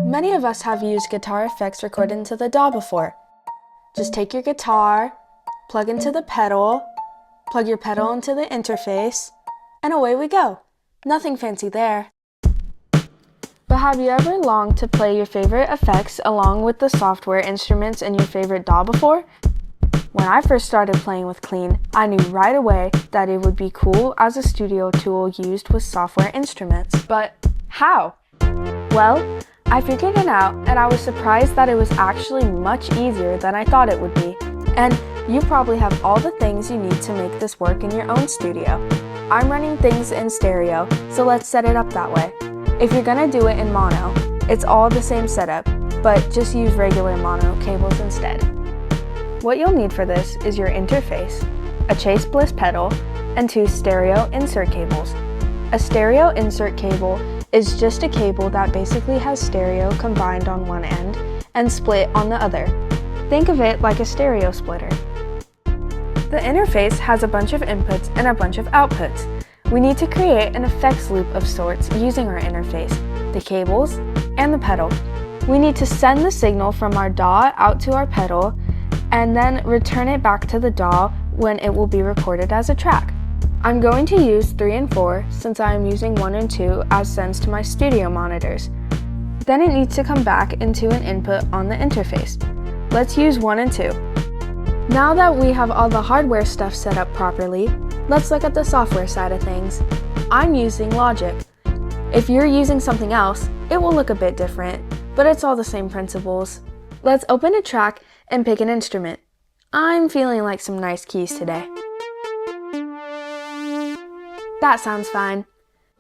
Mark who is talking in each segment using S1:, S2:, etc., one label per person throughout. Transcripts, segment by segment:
S1: Many of us have used guitar effects recorded into the DAW before. Just take your guitar, plug into the pedal, plug your pedal into the interface, and away we go. Nothing fancy there. But have you ever longed to play your favorite effects along with the software instruments in your favorite DAW before? When I first started playing with Clean, I knew right away that it would be cool as a studio tool used with software instruments. But how? Well, I figured it out, and I was surprised that it was actually much easier than I thought it would be. And you probably have all the things you need to make this work in your own studio. I'm running things in stereo, so let's set it up that way. If you're gonna do it in mono, it's all the same setup, but just use regular mono cables instead. What you'll need for this is your interface, a Chase Bliss pedal, and 2 stereo insert cables. A stereo insert cable is just a cable that basically has stereo combined on one end and split on the other. Think of it like a stereo splitter. The interface has a bunch of inputs and a bunch of outputs. We need to create an effects loop of sorts using our interface, the cables, and the pedal. We need to send the signal from our DAW out to our pedal and then return it back to the DAW when it will be recorded as a track. I'm going to use 3 and 4 since I am using 1 and 2 as sends to my studio monitors. Then it needs to come back into an input on the interface. Let's use 1 and 2. Now that we have all the hardware stuff set up properly, let's look at the software side of things. I'm using Logic. If you're using something else, it will look a bit different, but it's all the same principles. Let's open a track and pick an instrument. I'm feeling like some nice keys today. That sounds fine.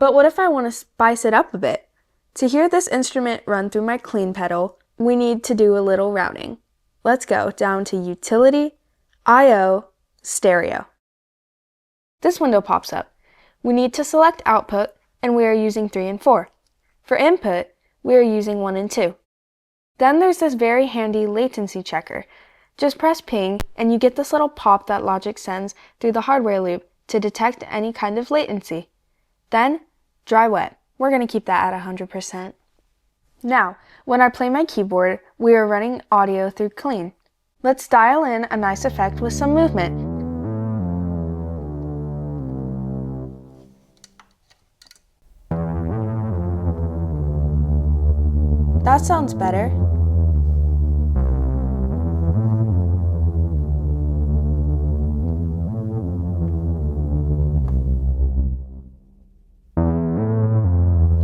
S1: But what if I want to spice it up a bit? To hear this instrument run through my Clean pedal, we need to do a little routing. Let's go down to Utility, I/O, Stereo. This window pops up. We need to select Output, and we are using 3 and 4. For Input, we are using 1 and 2. Then there's this very handy latency checker. Just press ping, and you get this little pop that Logic sends through the hardware loop to detect any kind of latency. Then, dry wet. We're going to keep that at 100%. Now, when I play my keyboard, we are running audio through Clean. Let's dial in a nice effect with some movement. That sounds better.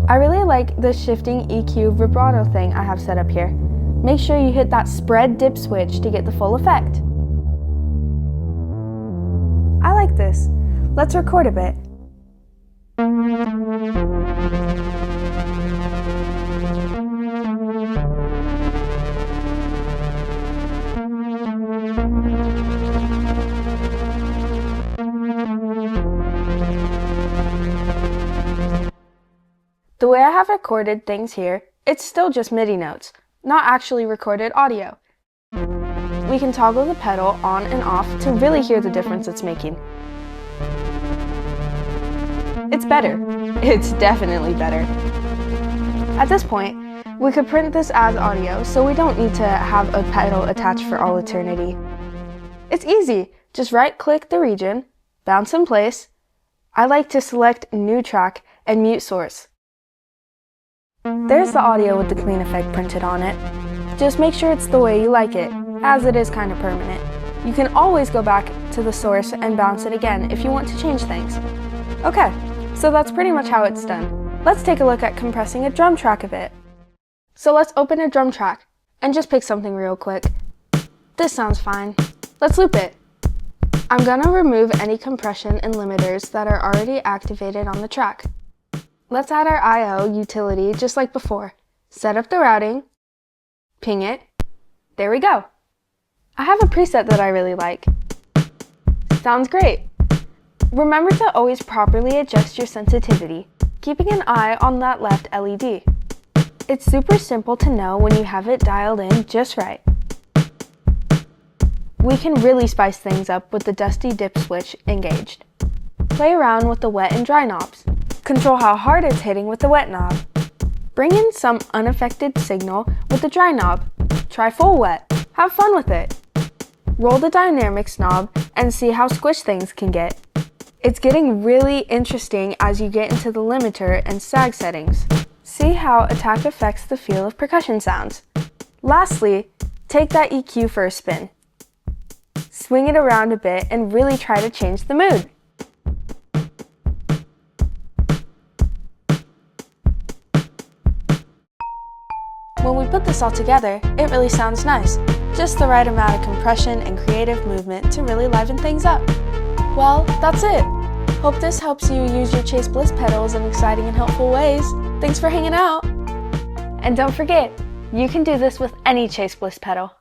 S1: I really like the shifting EQ vibrato thing I have set up here. Make sure you hit that spread dip switch to get the full effect. I like this. Let's record a bit. The way I have recorded things here, it's still just MIDI notes, not actually recorded audio. We can toggle the pedal on and off to really hear the difference it's making. It's better. It's definitely better. At this point, we could print this as audio, so we don't need to have a pedal attached for all eternity. It's easy. Just right-click the region, bounce in place. I like to select New Track and mute source. There's the audio with the Clean effect printed on it. Just make sure it's the way you like it, as it is kind of permanent. You can always go back to the source and bounce it again if you want to change things. Okay, so that's pretty much how it's done. Let's take a look at compressing a drum track a bit. So let's open a drum track and just pick something real quick. This sounds fine. Let's loop it. I'm gonna remove any compression and limiters that are already activated on the track. Let's add our I/O utility just like before. Set up the routing, ping it. There we go. I have a preset that I really like. Sounds great. Remember to always properly adjust your sensitivity, keeping an eye on that left LED. It's super simple to know when you have it dialed in just right. We can really spice things up with the dusty dip switch engaged. Play around with the wet and dry knobs. Control how hard it's hitting with the wet knob. Bring in some unaffected signal with the dry knob. Try full wet. Have fun with it. Roll the dynamics knob and see how squished things can get. It's getting really interesting as you get into the limiter and sag settings. See how attack affects the feel of percussion sounds. Lastly, take that EQ for a spin. Swing it around a bit and really try to change the mood. When we put this all together, it really sounds nice. Just the right amount of compression and creative movement to really liven things up. Well, that's it. Hope this helps you use your Chase Bliss pedals in exciting and helpful ways. Thanks for hanging out. And don't forget, you can do this with any Chase Bliss pedal.